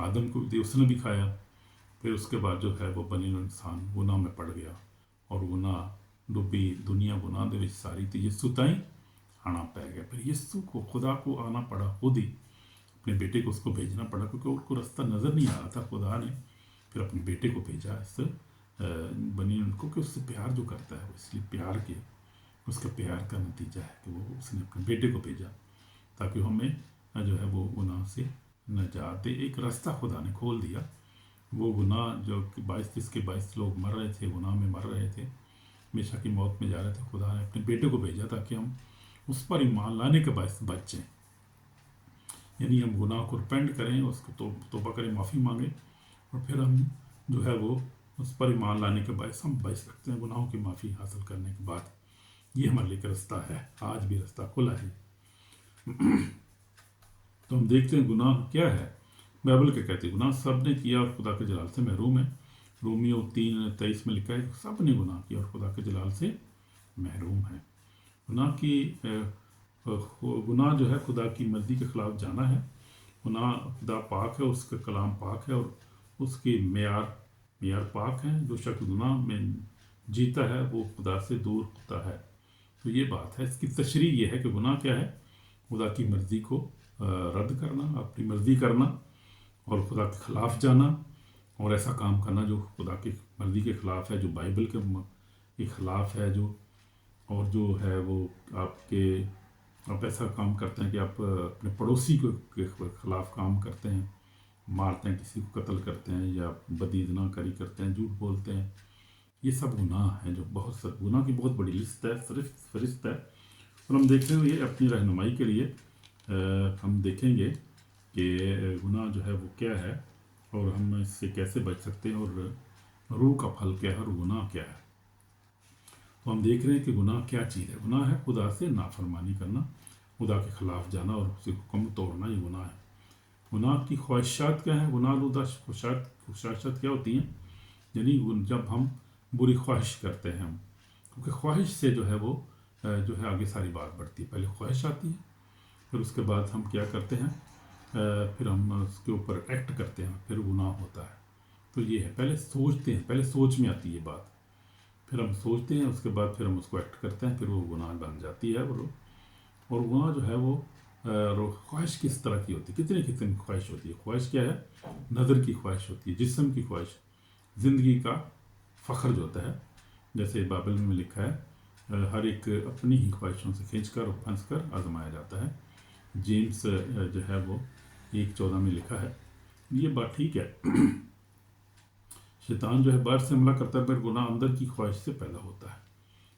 آدم کو بھی اس نے بھی کھایا، پھر اس کے بعد جو ہے وہ بنی نوع انسان گناہ میں پڑ گیا اور گناہ ڈوبی دنیا گناہ دے وچ ساری تے یسو تائیں آنا پی گیا۔ پھر یسو کو خدا کو آنا پڑا، خود ہی اپنے بیٹے کو اس کو بھیجنا پڑا، کیونکہ ان کو رستہ نظر نہیں آ رہا تھا۔ خدا نے پھر اپنے بیٹے کو بھیجا اس بنی ان کو، کہ اس سے پیار جو کرتا ہے وہ اس لیے پیار کے اس کا پیار کا نتیجہ ہے کہ وہ اس نے اپنے بیٹے کو بھیجا تاکہ ہمیں جو ہے وہ گناہ سے نجات دے۔ ایک راستہ خدا نے کھول دیا، وہ گناہ جو کہ جس کے باعث لوگ مر رہے تھے، گناہ میں مر رہے تھے، ہمیشہ کی موت میں جا رہے تھے، خدا نے اپنے بیٹے کو بھیجا تاکہ ہم اس پر ایمان لانے کے باعث بچ جائیں۔ یعنی ہم گناہ کو ریپینٹ کریں، اس کو توبہ کریں، معافی مانگیں، اور پھر ہم جو ہے وہ اس پر ایمان لانے کے باعث ہم بچ سکتے ہیں گناہوں کی معافی حاصل کرنے کے بعد۔ یہ ہمارے لیے ایک رستہ ہے، آج بھی رستہ کھلا ہے۔ تو ہم دیکھتے ہیں گناہ کیا ہے۔ بائبل کیا کہتی ہے؟ گناہ سب نے کیا اور خدا کے جلال سے محروم ہے۔ رومیو 3:23 میں لکھا ہے کہ سب نے گناہ کیا اور خدا کے جلال سے محروم ہے۔ گناہ جو ہے خدا کی مرضی کے خلاف جانا ہے۔ گناہ خدا پاک ہے، اس کا کلام پاک ہے اور اس کی معیار پاک ہیں۔ جو شخص گناہ میں جیتا ہے وہ خدا سے دور ہوتا ہے۔ تو یہ بات ہے، اس کی تشریح یہ ہے کہ گناہ کیا ہے؟ خدا کی مرضی کو رد کرنا، اپنی مرضی کرنا اور خدا کے خلاف جانا اور ایسا کام کرنا جو خدا کی مرضی کے خلاف ہے، جو بائبل کے خلاف ہے، اور جو ہے وہ آپ ایسا کام کرتے ہیں کہ آپ اپنے پڑوسی کے خلاف کام کرتے ہیں، مارتے ہیں، کسی کو قتل کرتے ہیں یا بدی زنا کاری کرتے ہیں، جھوٹ بولتے ہیں۔ یہ سب گناہ ہیں، جو گناہ کی بہت بڑی لسٹ ہے، فہرست ہے۔ اور ہم دیکھیں گے یہ اپنی رہنمائی کے لیے ہم دیکھیں گے کہ گناہ جو ہے وہ کیا ہے اور ہم اس سے کیسے بچ سکتے ہیں اور روح کا پھل کیا ہے اور گناہ کیا ہے۔ تو ہم دیکھ رہے ہیں کہ گناہ کیا چیز ہے۔ گناہ ہے خدا سے نافرمانی کرنا، خدا کے خلاف جانا اور اس کے حکم توڑنا، یہ گناہ ہے۔ گناہ کی خواہشات کیا ہیں؟ گناہ آلودہ خواہشات کیا ہوتی ہیں؟ یعنی جب ہم بری خواہش کرتے ہیں، کیونکہ خواہش سے جو ہے وہ جو ہے آگے ساری بات بڑھتی ہے۔ پہلے خواہش آتی ہے، پھر اس کے بعد ہم کیا کرتے ہیں، پھر ہم اس کے اوپر ایکٹ کرتے ہیں، پھر گناہ ہوتا ہے۔ تو یہ ہے، پہلے سوچتے ہیں، پہلے سوچ میں آتی ہے بات، پھر ہم سوچتے ہیں، اس کے بعد پھر ہم اس کو ایکٹ کرتے ہیں، پھر وہ گناہ بن جاتی ہے۔ اور گناہ جو ہے وہ خواہش کس طرح کی ہوتی ہے؟ کتنے قسم کی خواہش ہوتی ہے؟ خواہش کیا ہے؟ نظر کی خواہش ہوتی ہے، جسم کی خواہش، زندگی کا فخر جو ہوتا ہے، جیسے بائبل میں لکھا ہے ہر ایک اپنی ہی خواہشوں سے کھینچ کر اور پھنس کر آزمایا جاتا ہے۔ جیمس جو ہے وہ 1:14 میں لکھا ہے۔ یہ بات ٹھیک ہے، شیطان جو ہے باہر سے حملہ کرتا ہے، پر گناہ اندر کی خواہش سے پیدا ہوتا ہے۔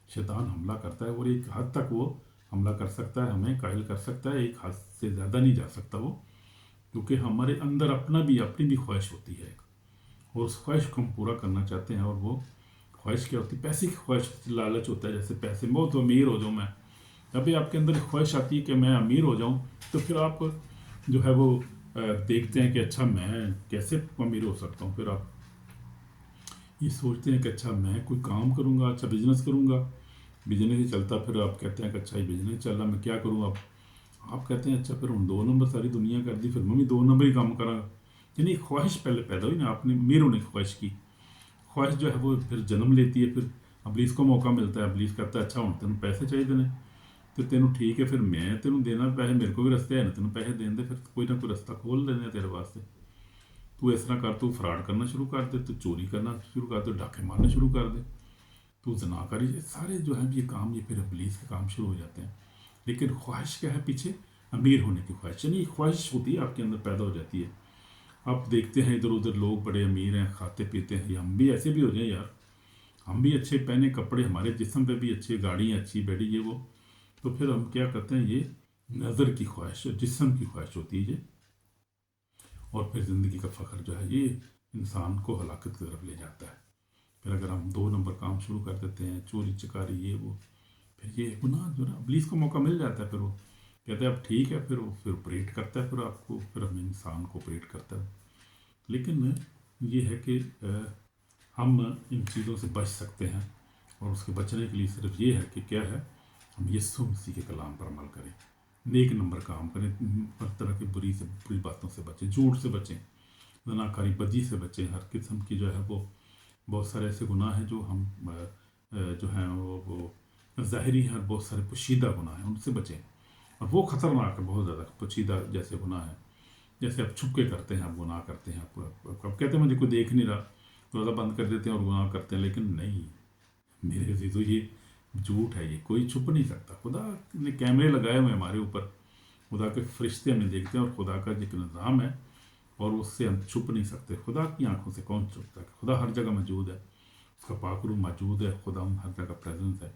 شیطان حملہ کرتا ہے اور ایک حد تک وہ حملہ کر سکتا ہے، ہمیں قائل کر سکتا ہے، ایک حد سے زیادہ نہیں جا سکتا وہ، کیونکہ ہمارے اندر اپنی بھی خواہش ہوتی ہے اور اس خواہش کو ہم پورا کرنا چاہتے ہیں۔ اور وہ خواہش کیا ہوتی ہے؟ پیسے کی خواہش، لالچ ہوتا ہے، جیسے پیسے، بہت امیر ہو جاؤں میں، جب بھی آپ کے اندر خواہش آتی ہے کہ میں امیر ہو جاؤں، تو پھر آپ جو ہے وہ دیکھتے ہیں کہ اچھا میں کیسے امیر ہو سکتا ہوں۔ پھر آپ یہ سوچتے ہیں کہ اچھا میں کوئی کام کروں گا، اچھا بزنس کروں گا، بزنس ہی چلتا، پھر آپ کہتے ہیں کہ اچھا یہ بزنس چل رہا، میں کیا کروں؟ آپ کہتے ہیں اچھا پھر ہم 2 نمبر ساری دنیا کر دی، پھر میں بھی 2 نمبر ہی کام کروں گا۔ یعنی خواہش پہلے پیدا ہوئی نا، آپ نے امیر ہونے کی خواہش کی، خواہش جو ہے وہ پھر جنم لیتی ہے، پھر ابلیس کو موقع ملتا ہے، ابلیس کہتا ہے اچھا ہوں تینوں پیسے چاہیے دینے، تو تینوں ٹھیک ہے، پھر میں تینوں دینا پیسے، میرے کو بھی رستے ہے نا، تینوں پیسے دین دے، پھر کوئی نہ کوئی رستہ کھول دینا تیرے واسطے، تو اس طرح کر، تو فراڈ کرنا شروع کر دے، تو چوری کرنا شروع کر دے، ڈاکے مارنا شروع کر دے، تو زنا کاری، سارے جو ہیں یہ کام، یہ پھر ابلیس کے کام شروع ہو جاتے ہیں۔ لیکن خواہش کیا ہے پیچھے؟ امیر ہونے کی خواہش، یعنی خواہش ہوتی ہے آپ کے اندر پیدا ہو جاتی ہے۔ آپ دیکھتے ہیں ادھر ادھر لوگ بڑے امیر ہیں، کھاتے پیتے ہیں، ہم بھی ایسے بھی ہو جائیں یار، ہم بھی اچھے پہنے کپڑے، ہمارے جسم پہ بھی اچھی گاڑیاں، اچھی بیڈی، یہ وہ، تو پھر ہم کیا کرتے ہیں؟ یہ نظر کی خواہش، جسم کی خواہش ہوتی ہے یہ، اور پھر زندگی کا فخر جو ہے یہ انسان کو ہلاکت کی طرف لے جاتا ہے۔ پھر اگر ہم 2 نمبر کام شروع کر دیتے ہیں، چوری چکاری، یہ وہ، پھر یہ گناہ جو نا ابلیس کو موقع مل جاتا ہے، پھر وہ کہتا ہے اب ٹھیک ہے، پھر وہ آپریٹ کرتا ہے، پھر آپ کو، پھر ہم انسان کو آپریٹ کرتا ہے۔ لیکن یہ ہے کہ ہم ان چیزوں سے بچ سکتے ہیں، اور اس کے بچنے کے لیے صرف یہ ہے کہ کیا ہے؟ ہم یسوع مسیح کے کلام پر عمل کریں، نیک نمبر کام کریں، ہر طرح کی بری باتوں سے بچیں، جھوٹ سے بچیں، زناکاری بدی سے بچیں، ہر قسم کی جو ہے وہ بہت سارے ایسے گناہ ہیں جو ہم جو ہیں وہ ظاہری ہیں، اور بہت سارے پوشیدہ گناہ ہیں، ان سے بچیں۔ اور وہ خطرناک ہے بہت زیادہ، پوشیدہ جیسے گناہ ہیں، جیسے آپ چھپ کے کرتے ہیں، آپ گناہ کرتے ہیں، آپ کہتے ہیں مجھے کوئی دیکھ نہیں رہا، روزہ بند کر دیتے ہیں اور گناہ کرتے ہیں، لیکن نہیں میرے عزیزو، یہ جھوٹ ہے، یہ کوئی چھپ نہیں سکتا۔ خدا نے کیمرے لگائے ہوئے ہمارے اوپر، خدا کے فرشتے ہمیں دیکھتے ہیں، اور خدا کا ایک نظام ہے، اور اس سے ہم چھپ نہیں سکتے۔ خدا کی آنکھوں سے کون چھپتا ہے؟ خدا ہر جگہ موجود ہے، اس کا پاک روح موجود ہے، خدا ہر جگہ پریزنس ہے،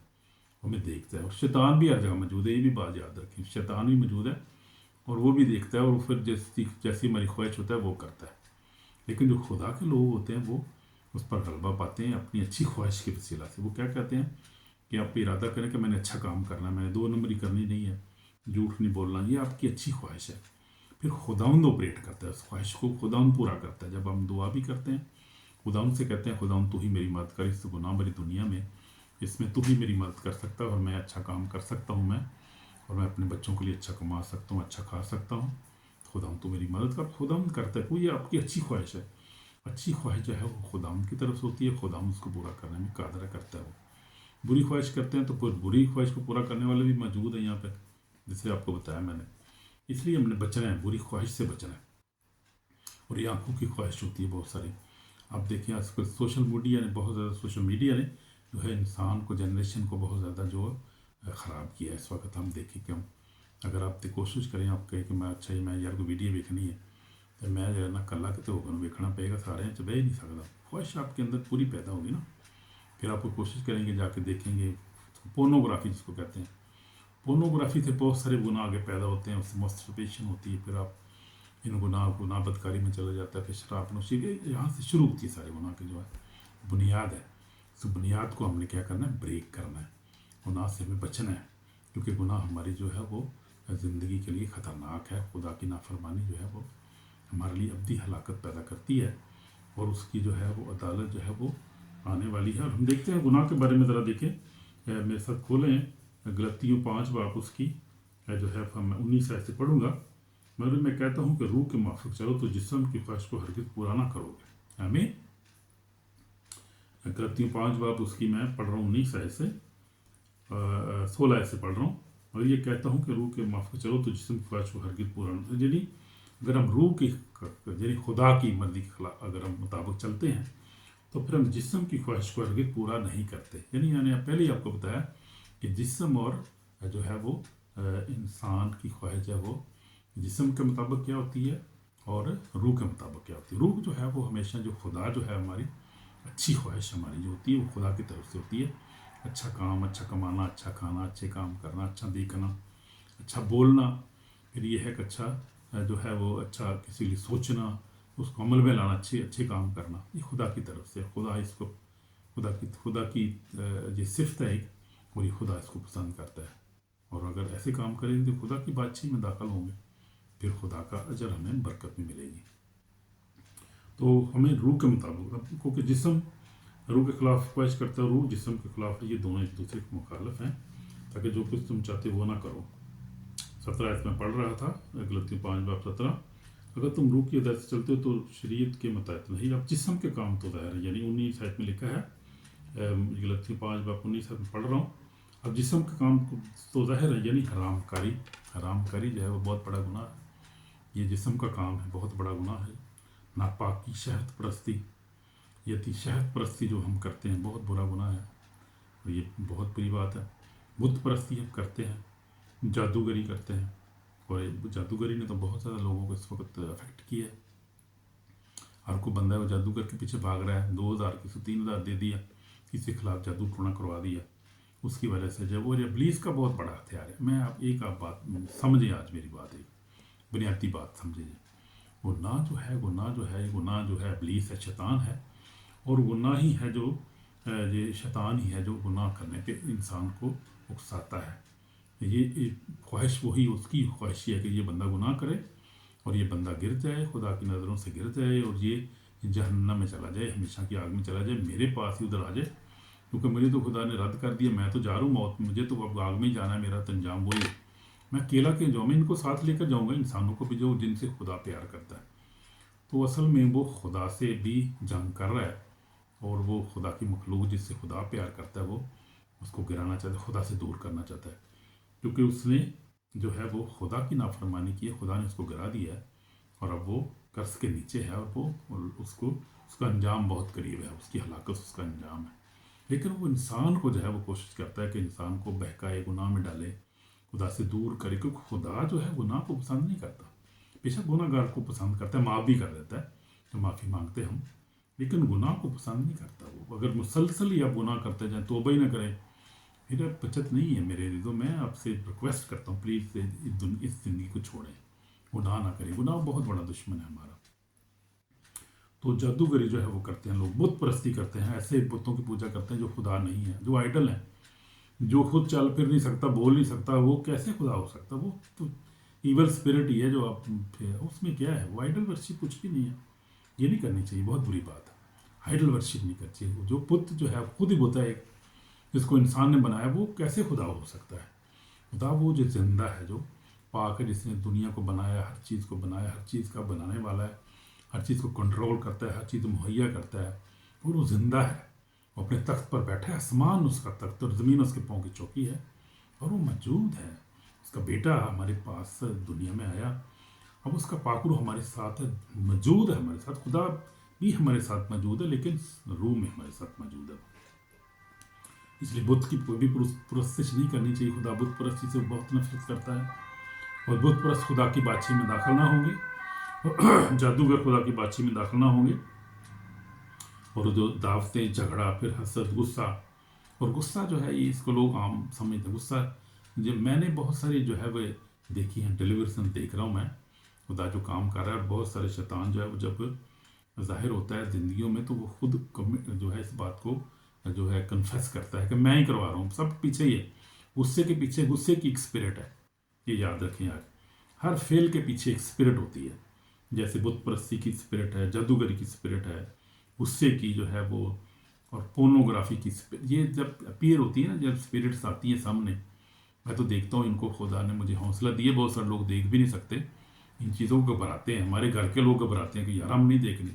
ہمیں دیکھتا ہے۔ اور شیطان بھی ہر جگہ موجود ہے، یہ بھی بات یاد رکھیں، شیطان بھی موجود ہے اور وہ بھی دیکھتا ہے، اور پھر جیسی ہماری خواہش ہوتا ہے وہ کرتا ہے۔ لیکن جو خدا کے لوگ ہوتے ہیں وہ اس پر غلبہ پاتے ہیں اپنی اچھی خواہش کے وسیلہ سے۔ وہ کیا کہتے ہیں کہ آپ ارادہ کریں کہ میں نے اچھا کام کرنا ہے، میں نے 2 نمبری کرنی نہیں ہے، جھوٹ نہیں بولنا، یہ آپ کی اچھی خواہش ہے۔ پھر خداوند آپریٹ کرتا ہے، اس خواہش کو خداوند پورا کرتا ہے۔ جب ہم دعا بھی کرتے ہیں، خداوند سے کہتے ہیں خداوند تو ہی میری مدد کر اس گناہ بھری دنیا میں، اس میں تو ہی میری مدد کر سکتا ہے، اور میں اچھا کام کر سکتا ہوں، اور میں اپنے بچوں کے لیے اچھا کما سکتا ہوں، اچھا کھا سکتا ہوں، خداوند تو میری مدد کر۔ خداوند کرتا ہے، کوئی یہ آپ کی اچھی خواہش ہے، اچھی خواہش جو ہے وہ خداوند کی طرف سے ہوتی ہے، خداوند اس کو پورا کرنے میں قادر کرتا ہے۔ وہ بری خواہش کرتے ہیں تو پھر بری خواہش کو پورا کرنے والے بھی موجود ہیں یہاں پہ، جسے آپ کو بتایا میں نے۔ اس لیے ہم نے بچنا ہے، بری خواہش سے بچنا ہے۔ اور یہ آنکھوں کی خواہش ہوتی ہے بہت ساری۔ آپ دیکھیں آج کل سوشل میڈیا نے بہت زیادہ، سوشل میڈیا نے جو ہے انسان کو، جنریشن کو بہت زیادہ جو خراب کیا ہے۔ اس وقت ہم دیکھیں کہ اگر آپ کوشش کریں، آپ کہیں کہ میں اچھا ہی میں یار کو ویڈیو دیکھنی ہے تو میں جو ہے نا کلا کتے ہو کر دیکھنا پڑے گا، سارے بہ ہی نہیں سکتا، خواہش آپ کے اندر پوری پیدا ہوگی نا۔ پھر آپ کو کوشش کریں گے، جا کے دیکھیں گے، پورنوگرافی جس کو کہتے ہیں، پورنوگرافی سے بہت سارے گناہ آگے پیدا ہوتے ہیں، اس سے مسٹربیشن ہوتی ہے، پھر آپ ان گناہ بدکاری میں چلا جاتا ہے، پھر شراب نوشی کے یہاں سے شروع ہوتی ہے سارے گناہ کی جو ہے بنیاد ہے۔ اس بنیاد کو ہم نے کیا کرنا ہے؟ بریک کرنا ہے، گناہ سے ہمیں بچنا ہے، کیونکہ گناہ ہماری جو ہے وہ زندگی کے لیے خطرناک ہے۔ خدا کی نافرمانی جو ہے وہ ہمارے لیے ابدی ہلاکت پیدا کرتی ہے، اور اس کی جو ہے وہ عدالت جو ہے وہ آنے والی ہے۔ اور ہم دیکھتے ہیں گناہ کے بارے میں، ذرا دیکھیں، میرے ساتھ کھولیں غلطیوں 5 باب، اس کی جو ہے میں 19 آیت سے پڑھوں گا۔ مگر میں کہتا ہوں کہ روح کے موافق چلو تو جسم کی خواہش کو ہرگز پورا نہ کرو گے۔ آمین۔ غلطیوں 5 باب، اس کی میں پڑھ رہا ہوں 19 آیت سے 16 آیت سے پڑھ رہا ہوں۔ اور یہ کہتا ہوں کہ روح کے موافق چلو تو جسم کی خواہش کو ہرگز پورا نہ کرو۔ یعنی اگر ہم روح کی، یعنی خدا کی مرضی کے خلاف اگر ہم مطابق چلتے ہیں تو پھر ہم جسم کی خواہش کو ہرگز پورا نہیں کرتے۔ یعنی پہلے ہی آپ کو بتایا کہ جسم اور جو ہے وہ انسان کی خواہش ہے وہ جسم کے مطابق کیا ہوتی ہے، اور روح کے مطابق کیا ہوتی ہے۔ روح جو ہے وہ ہمیشہ جو خدا جو ہے ہماری اچھی خواہش ہماری جو ہوتی ہے وہ خدا کی طرف سے ہوتی ہے۔ اچھا کام، اچھا کمانا، اچھا کھانا، اچھے کام کرنا، اچھا دیکھنا، اچھا بولنا، پھر یہ ہے کہ اچھا جو ہے وہ اچھا کسی لیے سوچنا، اس کو عمل میں لانا، اچھے کام کرنا، یہ خدا کی طرف سے۔ خدا اس کو خدا کی یہ صفت ہے ایک، اور یہ خدا اس کو پسند کرتا ہے۔ اور اگر ایسے کام کریں گے تو خدا کی بادشاہی میں داخل ہوں گے، پھر خدا کا اجر ہمیں برکت بھی ملے گی۔ تو ہمیں روح کے مطابق، کیونکہ جسم روح کے خلاف خواہش کرتا ہے، روح جسم کے خلاف، یہ دونوں ایک دوسرے کے مخالف ہیں، تاکہ جو کچھ تم چاہتے وہ نہ کرو۔ 17 آیت میں پڑھ رہا تھا، غلطیوں 5 باب 17۔ اگر تم روح کی ہدایت سے چلتے ہو تو شریعت کے مطابق نہیں، اب جسم کے کام تو ظاہر ہے، یعنی 19 آیت میں لکھا ہے، غلطیوں 5 باب 19 آیت میں پڑھ رہا ہوں۔ اب جسم کے کام تو ظاہر ہے، یعنی حرام کاری جو ہے وہ بہت بڑا گناہ ہے، یہ جسم کا کام ہے، بہت بڑا گناہ ہے۔ ناپاکی، شہوت پرستی، یہ شہوت پرستی جو ہم کرتے ہیں بہت برا گناہ ہے، اور یہ بہت بری بات ہے۔ بت پرستی ہم کرتے ہیں، جادوگری کرتے ہیں، اور جادوگری نے تو بہت زیادہ لوگوں کو اس وقت افیکٹ کیا ہے۔ ہر کوئی بندہ ہے وہ جادوگر کے پیچھے بھاگ رہا ہے، 2000 کسی 3000 دے دیا، کسی کے خلاف جادو ٹونا کروا دیا، اس کی وجہ سے جب وہ ابلیس کا بہت بڑا ہتھیار ہے۔ میں آپ بات سمجھیں، آج میری بات ہے، بنیادی بات سمجھیں۔ گناہ جو ہے ابلیس ہے، شیطان ہے، اور گناہ ہی ہے جو یہ شیطان ہی ہے جو گناہ کرنے پہ انسان کو اکساتا ہے۔ یہ خواہش وہی اس کی خواہش ہے کہ یہ بندہ گناہ کرے اور یہ بندہ گر جائے، خدا کی نظروں سے گر جائے، اور یہ جہنم میں چلا جائے، ہمیشہ کی آگ میں چلا جائے، میرے پاس ہی ادھر آ جائے، کیونکہ مجھے تو خدا نے رد کر دیا، میں تو جا رہا ہوں موت، مجھے تو اب آگ میں ہی جانا ہے، میرا تو انجام وہی ہے، میں اکیلا کیوں جاؤں، میں ان کو ساتھ لے کر جاؤں گا، انسانوں کو بھی جو جن سے خدا پیار کرتا ہے۔ تو اصل میں وہ خدا سے بھی جنگ کر رہا ہے، اور وہ خدا کی مخلوق جس سے خدا پیار کرتا ہے وہ اس کو گرانا چاہتا ہے، خدا سے دور کرنا چاہتا ہے، کیونکہ اس نے جو ہے وہ خدا کی نافرمانی کی ہے، خدا نے اس کو گرا دیا ہے، اور اب وہ قرض کے نیچے ہے، اور وہ اس کا انجام بہت قریب ہے، اس کی ہلاکت اس کا انجام ہے۔ لیکن وہ انسان کو جو ہے وہ کوشش کرتا ہے کہ انسان کو بہکائے، گناہ میں ڈالے، خدا سے دور کرے، کیونکہ خدا جو ہے گناہ کو پسند نہیں کرتا۔ بے شک گناہ گار کو پسند کرتا ہے، معاف بھی کر دیتا ہے تو معافی مانگتے ہم، لیکن گناہ کو پسند نہیں کرتا۔ وہ اگر مسلسل ہی آپ گناہ کرتے جائیں، توبہ ہی نہ کریں، پھر اب بچت نہیں ہے میرے عزیزو۔ میں آپ سے ریکویسٹ کرتا ہوں، پلیز اس زندگی کو چھوڑیں، گناہ نہ کریں۔ گناہ بہت بڑا دشمن ہے ہمارا۔ تو جادوگری جو ہے وہ کرتے ہیں لوگ، بت پرستی کرتے ہیں، ایسے بتوں کی پوجا کرتے ہیں جو خدا نہیں ہے، جو آئیڈل ہیں، جو خود چل پھر نہیں سکتا، بول نہیں سکتا، وہ کیسے خدا ہو سکتا؟ وہ تو ایول اسپرٹ ہی ہے جو آپ، اس میں کیا ہے؟ وہ آئیڈل ورشپ کچھ بھی نہیں ہے، یہ نہیں کرنی چاہیے، بہت بری بات ہے۔ آئیڈل ورشپ نہیں کرنی چاہیے۔ جو بت جو ہے خود ہی بت ہے ایک، جس کو انسان نے بنایا، وہ کیسے خدا ہو سکتا ہے؟ خدا وہ جو زندہ ہے، جو پاک ہے، جس نے دنیا کو بنایا، ہر چیز کو بنایا، ہر چیز کا بنانے والا ہے، ہر چیز کو کنٹرول کرتا ہے، ہر چیز مہیا کرتا ہے، اور وہ زندہ ہے، وہ اپنے تخت پر بیٹھا ہے، آسمان اس کا تخت اور زمین اس کے پاؤں کی چوکی ہے، اور وہ موجود ہے۔ اس کا بیٹا ہمارے پاس دنیا میں آیا، اب اس کا پاک روح ہمارے ساتھ ہے، موجود ہے ہمارے ساتھ۔ خدا بھی ہمارے ساتھ موجود ہے، لیکن روح میں ہمارے ساتھ موجود ہے۔ اس لیے بت کی کوئی بھی پرستش نہیں کرنی چاہیے۔ خدا بت پرستی سے بہت نفرت کرتا ہے، اور بت پرست خدا کی بادشاہی میں داخل نہ ہوں گے، جادوگر خدا کی بادشاہی میں داخل نہ ہوں گے۔ اور جو دعوتیں، جھگڑا، پھر حسد، غصہ، اور غصہ جو ہے یہ اس کو لوگ عام سمجھتے ہیں۔ غصہ جب میں نے بہت ساری جو ہے وہ دیکھی ہیں، ٹیلی ویژن دیکھ رہا ہوں میں، خدا جو کام کر رہا ہے، اور بہت سارے شیطان جو ہے وہ جب ظاہر ہوتا ہے زندگیوں میں، تو وہ خود جو ہے اس بات کو جو ہے کنفیس کرتا ہے کہ میں ہی کروا رہا ہوں، سب پیچھے ہی ہے۔ غصے کے پیچھے غصے کی ایک اسپرٹ ہے، یہ یاد رکھیں آج۔ ہر فیل کے پیچھے ایک اسپرٹ ہوتی ہے، جیسے بت پرستی کی اسپرٹ ہے، جادوگری کی اسپرٹ ہے، غصے کی جو ہے وہ، اور پورنوگرافی کی اسپرٹ۔ یہ جب اپیئر ہوتی ہے نا، جب اسپرٹس آتی ہیں سامنے، میں تو دیکھتا ہوں ان کو، خدا نے مجھے حوصلہ دیے، بہت سارے لوگ دیکھ بھی نہیں سکتے ان چیزوں کو، گھبراتے ہیں، ہمارے گھر کے لوگ گھبراتے ہیں کہ یار ہم نہیں دیکھنے،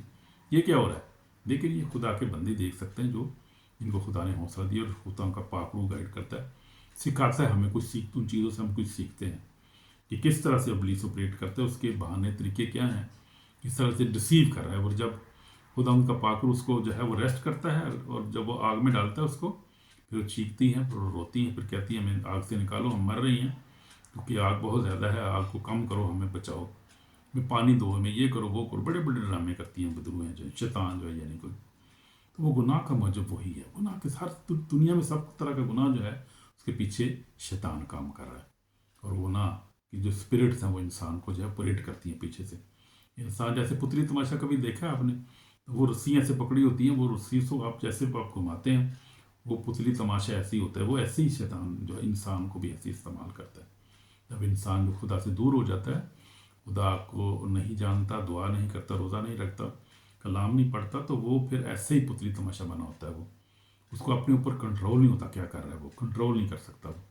یہ کیا ہو رہا ہے؟ لیکن یہ خدا کے بندے دیکھ سکتے ہیں، جو ان کو خدا نے حوصلہ دیا، اور خدا ان کا پاک روح گائیڈ کرتا ہے، سکھاتا ہے ہمیں کچھ، ان چیزوں سے ہم کچھ سیکھتے ہیں کہ کس طرح سے ابلیس آپریٹ کرتا ہے، اس کے بہانے طریقے کیا ہیں، کس طرح سے ڈسیو کر رہا ہے۔ اور جب خدا ان کا پاک روح اس کو جو ہے وہ ریسٹ کرتا ہے، اور جب وہ آگ میں ڈالتا ہے اس کو، پھر وہ چیختی ہیں، پھر وہ روتی ہیں، پھر کہتی ہیں ہمیں آگ سے نکالو، ہم مر رہی ہیں، کیونکہ آگ بہت زیادہ ہے، آگ کو کم کرو، ہمیں بچاؤ، میں پانی دو، ہمیں یہ کرو، وہ کرو، بڑے بڑے ڈرامے کرتی ہیں بدروہیں جو شیطان جو ہے، یعنی کوئی۔ تو وہ گناہ کا موجب وہی ہے۔ گناہ کے ہر دنیا میں سب طرح کا گناہ جو ہے اس کے پیچھے شیطان کام کر رہا ہے، اور گناہ کی جو اسپرٹس ہیں وہ انسان کو جو ہے پریٹ کرتی ہیں پیچھے سے۔ انسان جیسے پتلی تماشا کبھی دیکھا ہے آپ نے؟ وہ رسیاں سے پکڑی ہوتی ہیں، وہ رسی سے آپ جیسے آپ گھماتے ہیں، وہ پتلی تماشا ایسی ہوتا ہے، وہ ایسے ہی شیطان جو ہے انسان کو بھی ایسے استعمال کرتا ہے۔ جب انسان جو خدا سے دور ہو جاتا ہے، خدا کو نہیں جانتا، دعا نہیں کرتا، روزہ نہیں رکھتا، کلام نہیں پڑھتا، تو وہ پھر ایسے ہی پتلی تماشا بنا ہوتا ہے۔ وہ اس کو اپنے اوپر کنٹرول نہیں ہوتا، کیا کر رہا ہے وہ کنٹرول نہیں کر سکتا وہ،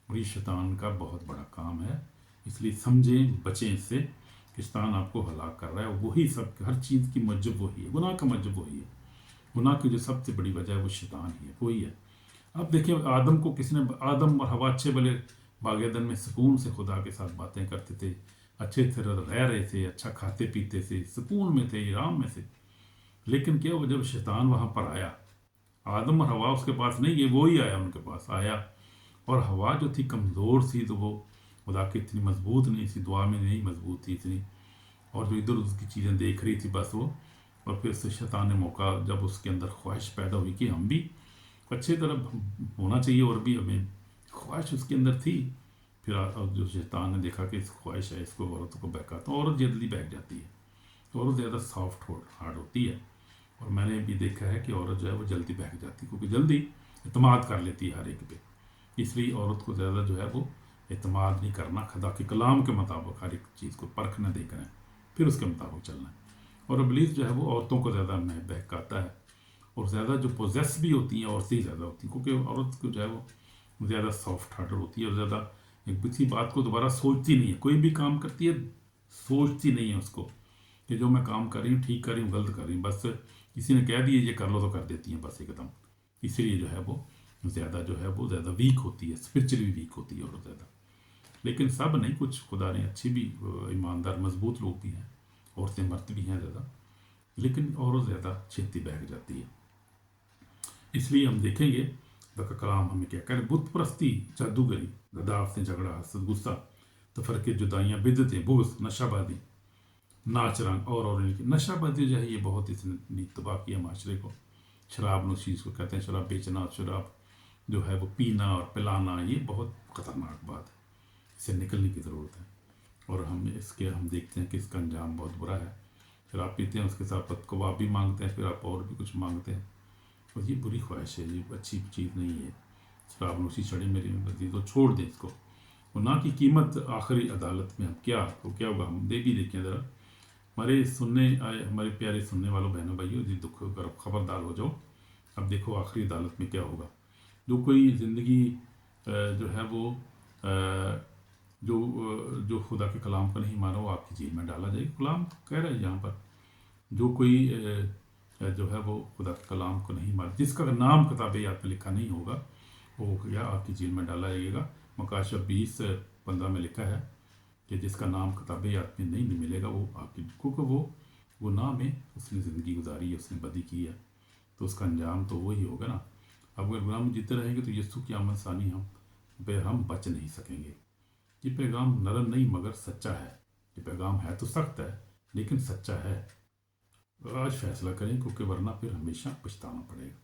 اور یہ شیطان کا بہت بڑا کام ہے۔ اس لیے سمجھیں، بچیں اس سے کہ شیطان آپ کو ہلاک کر رہا ہے، وہی سب، ہر چیز کی موجب وہی ہے، گناہ کا موجب وہی ہے۔ گناہ کی جو سب سے بڑی وجہ ہے وہ شیطان ہی ہے، وہی ہے۔ اب دیکھیں آدم کو کس نے، آدم اور حوا اچھے بھلے باغ عدن میں سکون سے خدا کے ساتھ باتیں کرتے تھے، اچھے سے رہ رہے تھے، اچھا کھاتے پیتے تھے، سکون میں تھے، آرام میں تھے، لیکن کیا وہ جب شیطان وہاں پر آیا، آدم اور حوا اس کے پاس نہیں، یہ وہی آیا ان کے پاس آیا، اور حوا جو تھی کمزور تھی، تو وہ خدا کی اتنی مضبوط نہیں تھی، دعا میں نہیں مضبوط تھی اتنی، اور جو ادھر اس کی چیزیں دیکھ رہی تھی بس وہ، اور پھر سے شیطان نے موقع، جب اس کے اندر خواہش پیدا ہوئی کہ ہم بھی اچھے طرح ہونا چاہیے، اور بھی ہمیں خواہش اس کے اندر تھی، پھر جو شیطان نے دیکھا کہ اس خواہش ہے، اس کو عورتوں کو بہکاتا، عورت جلدی بہک جاتی ہے، تو عورت زیادہ سافٹ ہارڈ ہوتی ہے، اور میں نے بھی دیکھا ہے کہ عورت جو ہے وہ جلدی بہک جاتی ہے، کیونکہ جلدی اعتماد کر لیتی ہے ہر ایک پہ، اس لیے عورت کو زیادہ جو ہے وہ اعتماد نہیں کرنا، خدا کے کلام کے مطابق ہر ایک چیز کو پرکھنا، دیکھنا ہے، پھر اس کے مطابق چلنا ہے۔ اور ابلیس جو ہے وہ عورتوں کو زیادہ بہکاتا ہے، اور زیادہ جو پوزیس بھی ہوتی ہیں عورتیں ہی زیادہ ہوتی ہیں، کیونکہ عورت کو جو ہے وہ زیادہ سافٹ ہارٹڈ ہوتی ہے، اور زیادہ ایک کسی بات کو دوبارہ سوچتی نہیں ہے، کوئی بھی کام کرتی ہے سوچتی نہیں ہے اس کو کہ جو میں کام کر رہی ہوں ٹھیک کر رہی ہوں غلط کر رہی ہوں، بس کسی نے کہہ دیا یہ کر لو تو کر دیتی ہیں بس ایک دم. اسی لیے جو ہے وہ زیادہ ویک ہوتی ہے، اسپرچلی ویک ہوتی ہے اور زیادہ. لیکن سب نہیں، کچھ خدا نے اچھی بھی ایماندار مضبوط لوگ بھی ہیں، عورتیں مرد بھی ہیں زیادہ، لیکن اور زیادہ چھتی بہک جاتی ہے. اس لیے ہم دیکھیں گے خدا کا کلام ہمیں کیا کرے. بت پرستی، جادوگری، غدار سے جھگڑا، حسد، غصہ، تفرقے، جدائیاں، بدعتیں، بغض، نشہ بازی، ناچ رنگ اور نشہ بازی جو ہے یہ بہت اس نے تباہ کیا معاشرے کو. شراب نوشی کو کہتے ہیں، شراب بیچنا، شراب جو ہے وہ پینا اور پلانا، یہ بہت خطرناک بات ہے، اس سے نکلنے کی ضرورت ہے. اور ہم دیکھتے ہیں کہ اس کا انجام بہت برا ہے. شراب پیتے ہیں، اس کے ساتھ کباب بھی مانگتے ہیں، پھر آپ اور بھی کچھ مانگتے ہیں، اور یہ بری خواہش ہے، یہ اچھی چیز نہیں ہے. شراب نوشی چڑھے میری بزی تو چھوڑ دیں اس کو. گناہ کی قیمت آخری عدالت میں ہم کیا ہوگا، ہم بھی دیکھیں ذرا. ہمارے پیارے سننے والوں بہنوں بھائیوں، جی دکھ کر خبردار ہو جاؤ. اب دیکھو آخری عدالت میں کیا ہوگا. جو کوئی زندگی جو ہے وہ جو خدا کے کلام کو نہیں مانا، وہ آپ کی جیل میں ڈالا جائے گا. کلام کہہ رہا ہے یہاں پر، جو کوئی جو ہے وہ خدا کے کلام کو نہیں مانا، جس کا نام کتاب یاد میں لکھا نہیں ہوگا، وہ یا آپ کی جیل میں ڈالا جائے گا. مکاشفہ 20:15 میں لکھا ہے کہ جس کا نام کتاب یاد میں نہیں ملے گا وہ آپ کی، کیونکہ وہ گناہ میں اس نے زندگی گزاری ہے، اس نے بدی کی ہے، تو اس کا انجام تو وہی ہوگا نا. اب اگر گناہ میں جیتے رہیں گے تو یسوع کی آمد ثانی ہم بچ نہیں سکیں گے. یہ پیغام نرم نہیں مگر سچا ہے. یہ پیغام ہے تو سخت ہے لیکن سچا ہے. آج فیصلہ کریں، کیونکہ ورنہ پھر ہمیشہ پچھتانا پڑے گا.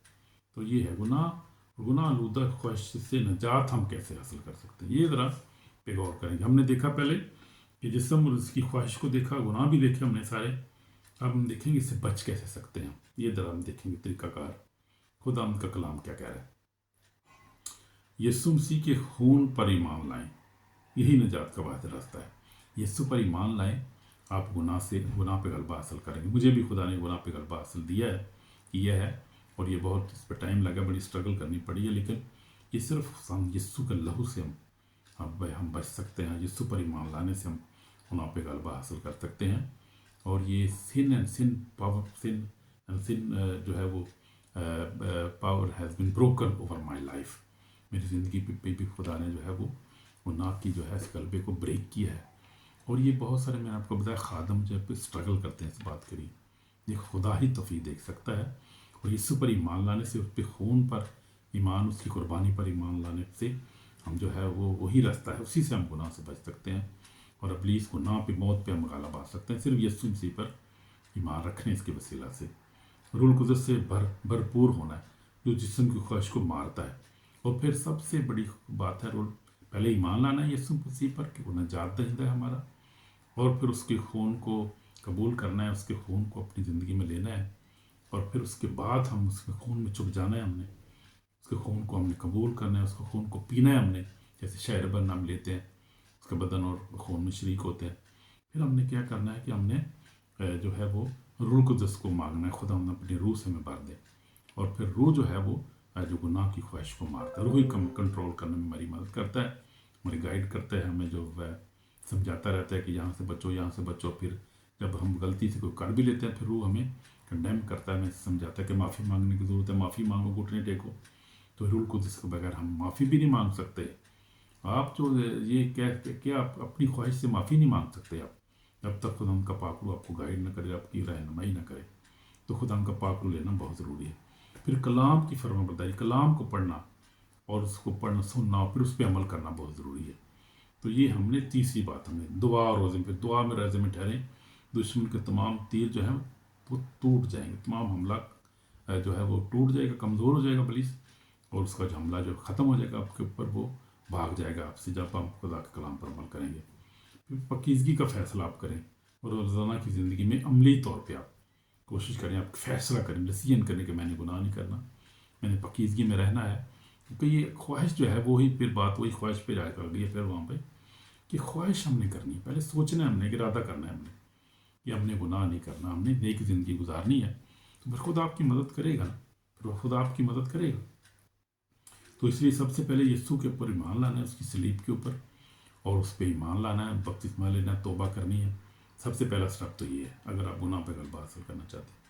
تو یہ ہے گناہ آلودہ خواہش سے نجات ہم کیسے حاصل کر سکتے ہیں، یہ ذرا پہ غور کریں گے. ہم نے دیکھا پہلے کہ جسم اور اس کی خواہش کو دیکھا، گناہ بھی دیکھے ہم نے سارے. اب ہم دیکھیں گے اس سے بچ کیسے سکتے ہیں، یہ ذرا ہم دیکھیں گے طریقہ کار. خدا ان کا کلام کیا کہہ رہا ہے. یسوع مسیح کے خون پر ایمان لائیں، یہی نجات کا واحد راستہ ہے. یسوع پر ایمان لائیں، آپ گناہ پہ غلبہ حاصل کریں گے. مجھے بھی خدا نے گناہ پہ غلبہ حاصل کیا ہے، اور یہ بہت اس پہ ٹائم لگا، بڑی اسٹرگل کرنی پڑی ہے، لیکن یہ صرف ہم یسوع کے لہو سے ہم بچ سکتے ہیں. یسوع پر ایمان لانے سے ہم گناہ پہ غلبہ حاصل کر سکتے ہیں. اور یہ سن جو ہے وہ power has been broken over my life. میری زندگی پہ بھی خدا نے جو ہے وہ گناہ کی جو ہے اس غلبے کو بریک کیا ہے. اور یہ بہت سارے، میں نے آپ کو بتایا، خادم جو ہے اسٹرگل کرتے ہیں اس بات کے لیے. یہ خدا ہی توفیق دیکھ سکتا ہے. اور یسوع پر ایمان لانے سے، اس پہ خون پر ایمان، اس کی قربانی پر ایمان لانے سے ہم جو ہے وہی راستہ ہے، اسی سے ہم گناہ سے بچ سکتے ہیں. اور ابلیس گناہ پہ، موت پہ ہم غالب آ سکتے ہیں صرف یسوع مسیح پر ایمان رکھنے، اس کے وسیلہ سے. روح القدس سے بھرپور ہونا ہے، جو جسم کی خواہش کو مارتا ہے. اور پھر سب سے بڑی بات ہے پہلے ایمان لانا ہے یسوع مسیح پر کہ وہ نجات دہندہ ہے ہمارا، اور پھر اس کے خون کو قبول کرنا ہے، اس کے خون کو اپنی زندگی میں لینا ہے. اور پھر اس کے بعد ہم اس کے خون میں چھپ جانا ہے. ہم نے اس کے خون کو ہم نے قبول کرنا ہے، اس کے خون کو پینا ہے. ہم نے جیسے شہر بر ہم لیتے ہیں، اس کا بدن اور خون میں شریک ہوتے ہیں. پھر ہم نے کیا کرنا ہے کہ ہم نے جو ہے وہ روح القدس کو مانگنا ہے، خدا ہم اپنی روح سے ہمیں بھر دے. اور پھر روح جو ہے وہ جو گناہ کی خواہش کو مارتا ہے، روح ہی کنٹرول کرنے میں ہماری مدد کرتا ہے، ہماری گائیڈ کرتا ہے، ہمیں جو ہے سمجھاتا رہتا ہے کہ یہاں سے بچو، یہاں سے بچو. پھر جب ہم غلطی سے کوئی کر بھی لیتے ہیں، پھر روح ہمیں کنڈیم کرتا ہے، ہمیں سمجھاتا ہے کہ معافی مانگنے کی ضرورت ہے، معافی مانگو، گھٹنے ٹیکو. تو روح القدس کے بغیر ہم معافی بھی نہیں مانگ سکتے. آپ جو یہ کہ آپ اپنی خواہش سے معافی نہیں مانگ سکتے آپ جب تک خدا ان کا پاک روح آپ کو گائیڈ نہ کرے، آپ کی رہنمائی نہ کرے. تو خدا ان کا پاک روح لینا بہت ضروری ہے. پھر کلام کی فرمانبرداری، کلام کو پڑھنا اور اس کو پڑھنا، سننا، اور پھر اس پہ عمل کرنا بہت ضروری ہے. تو یہ ہم نے تیسری بات، ہم نے دعا اور روزے پہ، دعا میں روزے میں ٹھہریں. دشمن کے تمام تیر جو ہیں وہ ٹوٹ جائیں گے، تمام حملہ جو ہے وہ ٹوٹ جائے گا، کمزور ہو جائے گا پولیس، اور اس کا جو حملہ جو ختم ہو جائے گا آپ کے اوپر، وہ بھاگ جائے گا آپ سے جب ہم خدا کے کلام پر عمل کریں گے. پھر پاکیزگی کا فیصلہ آپ کریں، اور روزانہ کی زندگی میں عملی طور پہ آپ کوشش کریں، آپ فیصلہ کریں، ڈسیزن کریں کہ میں نے گناہ نہیں کرنا، میں نے پاکیزگی میں رہنا ہے. کیونکہ یہ خواہش جو ہے وہی پھر بات وہی خواہش پہ جا کر گئی ہے. پھر وہاں پہ کہ خواہش ہم نے کرنی، پہلے سوچنا ہے ہم نے، ارادہ کرنا ہے ہم نے کہ ہم نے گناہ نہیں کرنا، ہم نے نیک زندگی گزارنی ہے. تو پھر خدا آپ کی مدد کرے گا نا، پھر خدا آپ کی مدد کرے گا. تو اس لیے سب سے پہلے یسوع کے اوپر ایمان لانا ہے، اس کی صلیب کے اوپر، اور اس پہ ایمان لانا ہے، بپتسمہ لینا ہے، توبہ کرنی ہے، سب سے پہلا اسٹیپ تو یہ ہے اگر آپ گناہ پہ غلبہ حاصل کرنا چاہتے ہیں.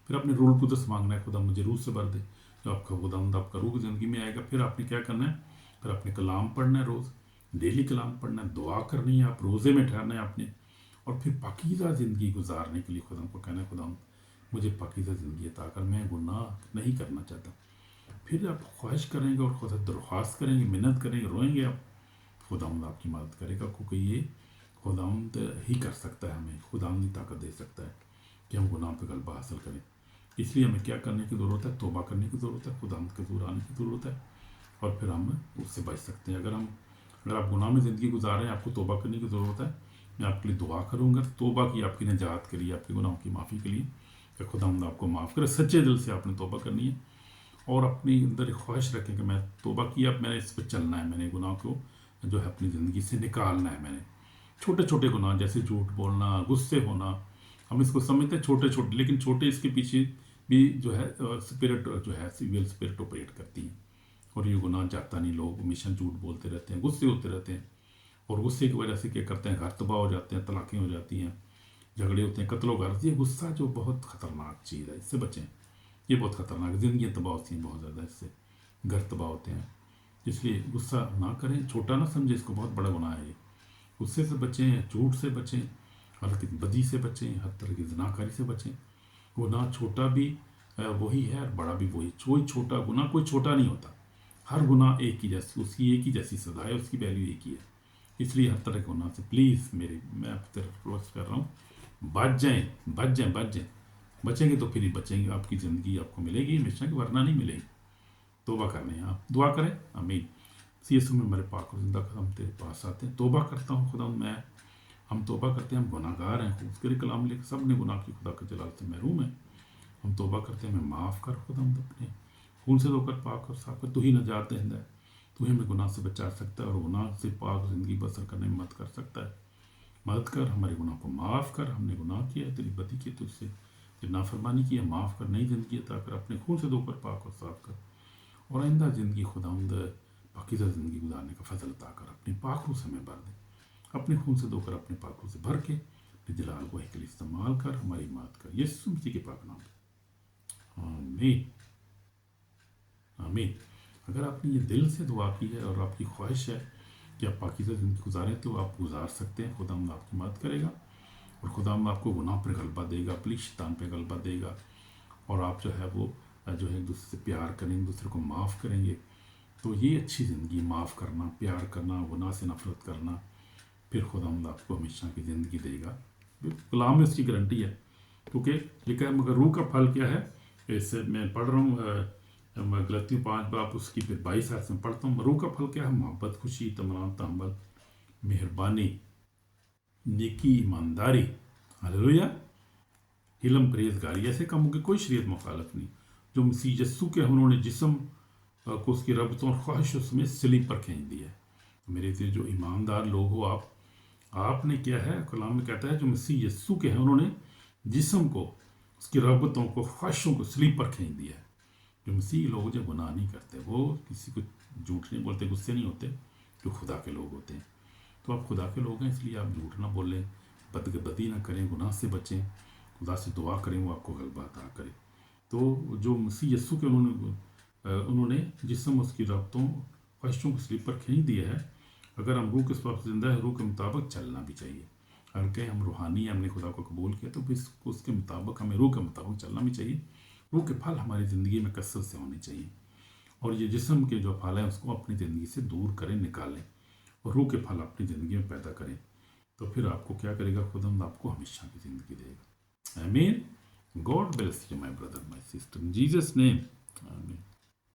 پھر اپنے روح القدس مانگنا ہے, خدا مجھے روح سے بھر دے, جو آپ کا خداوند آپ کا روح کی زندگی میں آئے گا. پھر آپ نے کیا کرنا ہے, پھر اپنے کلام پڑھنا ہے, روز ڈیلی کلام پڑھنا ہے, دعا کرنی ہے, آپ روزے میں ٹھہرنا ہے آپ نے, اور پھر پاکیزہ زندگی گزارنے کے لیے خدا کو کہنا ہے خدا مجھے پاکیزہ زندگی عطا کر, میں گناہ نہیں کرنا چاہتا. پھر آپ خواہش کریں گے اور خدا درخواست کریں گے, محنت کریں گے, روئیں گے, آپ خداوند آپ کی مدد کرے گا, کیونکہ یہ خداوند ہی کر سکتا ہے, ہمیں خداوند ہی طاقت دے سکتا ہے کہ ہم گناہ پہ غلبہ حاصل کریں. اس لیے ہمیں کیا کرنے کی ضرورت ہے, توبہ کرنے کی ضرورت ہے, خداوند کے حضور آنے کی ضرورت ہے, اور پھر ہم اس سے بچ سکتے ہیں. اگر آپ گناہ میں زندگی گزار رہے ہیں, آپ کو توبہ کرنے کی ضرورت ہے. میں آپ کے لیے دعا کروں گا توبہ کی, آپ کی نجات کے لیے, آپ کے گناہوں کی معافی کے لیے, کہ خداوند آپ کو معاف کرے. سچے دل سے آپ نے توبہ کرنی ہے, اور اپنی اندر ایک خواہش رکھیں کہ میں توبہ کیا, اب میں نے اس پہ چلنا ہے, میں نے گناہ کو جو ہے اپنی زندگی سے نکالنا ہے. میں نے چھوٹے چھوٹے گناہ جیسے جھوٹ بولنا, غصے ہونا, ہم اس کو سمجھتے ہیں چھوٹے چھوٹے, لیکن چھوٹے اس کے پیچھے بھی جو ہے اسپرٹ جو ہے ایول اسپرٹ آپریٹ کرتی ہیں, اور یہ گناہ جاتا نہیں. لوگ ہمیشہ جھوٹ بولتے رہتے ہیں, غصے ہوتے رہتے ہیں, اور غصے کی وجہ سے کیا کرتے ہیں, گھر تباہ ہو جاتے ہیں, طلاقیں ہو جاتی ہیں, جھگڑے ہوتے ہیں, قتل و غارت. یہ غصہ جو بہت خطرناک چیز ہے, اس سے بچیں. یہ بہت خطرناک, زندگیاں تباہ ہوتی ہیں بہت زیادہ, اس سے گھر تباہ ہوتے ہیں. اس لیے غصہ نہ کریں, چھوٹا نہ سمجھیں اس کو, بہت بڑا گناہ ہے یہ. غصے سے بچیں, جھوٹ سے بچیں, ہر کی بدی سے بچیں, ہر طرح کی زناکاری سے بچیں. گناہ چھوٹا بھی وہی ہے اور بڑا بھی وہی. کوئی چھوٹا گناہ کوئی چھوٹا نہیں ہوتا, ہر گناہ ایک ہی جیسی, اس کی ایک ہی جیسی سزا ہے, اس کی ویلیو ایک ہی ہے. اس لیے ہر طرح کے گناہ سے پلیز میں آپ کی طرف ریکویسٹ کر رہا ہوں, بچ جائیں, بچ جائیں, بچ جائیں. بچیں گے تو پھر ہی بچیں گے, آپ کی زندگی آپ کو ملے گی ہمیشہ کی, ورنہ نہیں ملے گی. توبہ کرنے ہیں, آپ دعا کریں. آمین. سی ایس میں میرے پاک اور زندہ ہم تیرے پاس آتے ہیں, توبہ کرتا ہوں خدا, ہم توبہ کرتے ہیں, ہم گناہ گار ہیں. اس کے کلام لے کے سب نے گناہ کی, خدا کے جلال سے محروم ہیں. ہم توبہ کرتے ہیں, ہمیں معاف کر خدا, ہم اپنے خون سے دھو کر پاک اور صاف کر. تو ہی نجات دہندہ ہے, تو ہی ہمیں گناہ سے بچا سکتا ہے, اور گناہ سے پاک زندگی بسر کرنے میں مدد کر سکتا ہے. مدد کر, ہمارے گناہ کو معاف کر. ہم نے گناہ کیا ہے, تیری بدی کی, تجھ سے نافرمانی کی ہے, معاف کر, نئی زندگی عطا کر, اپنے خون سے دھو کر پاک اور صاف کر, اور آئندہ زندگی خداوند پاکیزہ زندگی گزارنے کا فضل عطا کر. اپنی پاک روح سے ہمیں بھر دے, اپنے خون سے دھو کر, اپنے پاک روح سے بھر کے اپنے جلال کو کے لیے استعمال کر, ہماری مدد کر, یسوع مسیح کے پاک نام. آمین, آمین. اگر آپ نے یہ دل سے دعا کی ہے اور آپ کی خواہش ہے کہ آپ پاکیزہ زندگی گزاریں, تو آپ گزار سکتے ہیں. خداوند آپ کی مدد کرے گا, اور خداوند آپ کو گناہ پر غلبہ دے گا, پلیز شیطان پہ غلبہ دے گا, اور آپ جو ہے وہ جو ہے ایک دوسرے سے پیار کریں, ایک دوسرے کو معاف کریں گے. تو یہ اچھی زندگی, معاف کرنا, پیار کرنا, گناہ سے نفرت کرنا, پھر خداوند آپ کو ہمیشہ کی زندگی دے گا. کلام میں اس کی گارنٹی ہے, کیونکہ لکھا ہے. مگر روح کا پھل کیا ہے, اس سے میں پڑھ رہا ہوں غلطیوں 5 باب اس کی پھر 22 آیت میں پڑھتا ہوں. روح کا پھل کیا ہے, محبت, خوشی, اطمینان, تحمل, مہربانی, نیکی, ایمانداری, ہلیلویا, علم, پرہیزگاری. ایسے کاموں کی کوئی شریعت مخالف نہیں جو مسیح یسوع کے انہوں نے جسم کو اس کی رغبتوں اور خواہشوں میں صلیب پر کھینچ دیا ہے. میرے سے جو ایماندار لوگ ہو, آپ نے کیا ہے, کلام میں کہتا ہے جو مسیح یسوع کے ہیں انہوں نے جسم کو, اس کی رغبتوں کو, خواہشوں کو صلیب پر کھینچ دیا ہے. جو مسیح لوگ جو گناہ نہیں کرتے, وہ کسی کو جھوٹ نہیں بولتے, غصے نہیں ہوتے, جو خدا کے لوگ ہوتے ہیں. تو آپ خدا کے لوگ ہیں, اس لیے آپ جھوٹ نہ بولیں, بدی نہ کریں, گناہ سے بچیں, خدا سے دعا کریں وہ آپ کو غلبہ عطا کرے. تو جو مسیح یسوع کے انہوں نے جسم اس کی رغبتوں خواہشوں کو صلیب پر کھینچ دیا ہے. اگر ہم روح کے سبب زندہ ہے, روح کے مطابق چلنا بھی چاہیے. اگر کہ ہم روحانی ہیں, ہم نے خدا کو قبول کیا, تو پھر اس کے مطابق ہمیں روح کے مطابق چلنا بھی چاہیے. روح کے پھل ہماری زندگی میں کثرت سے ہونے چاہیے, اور یہ جسم کے جو پھل ہیں اس کو اپنی زندگی سے دور کریں, نکالیں, اور روح کے پھل اپنی زندگی میں پیدا کریں. تو پھر آپ کو کیا کرے گا, خداوند آپ کو ہمیشہ کی زندگی دے گا. آمین. God bless you, my brother, my sister. In Jesus' name. Amen.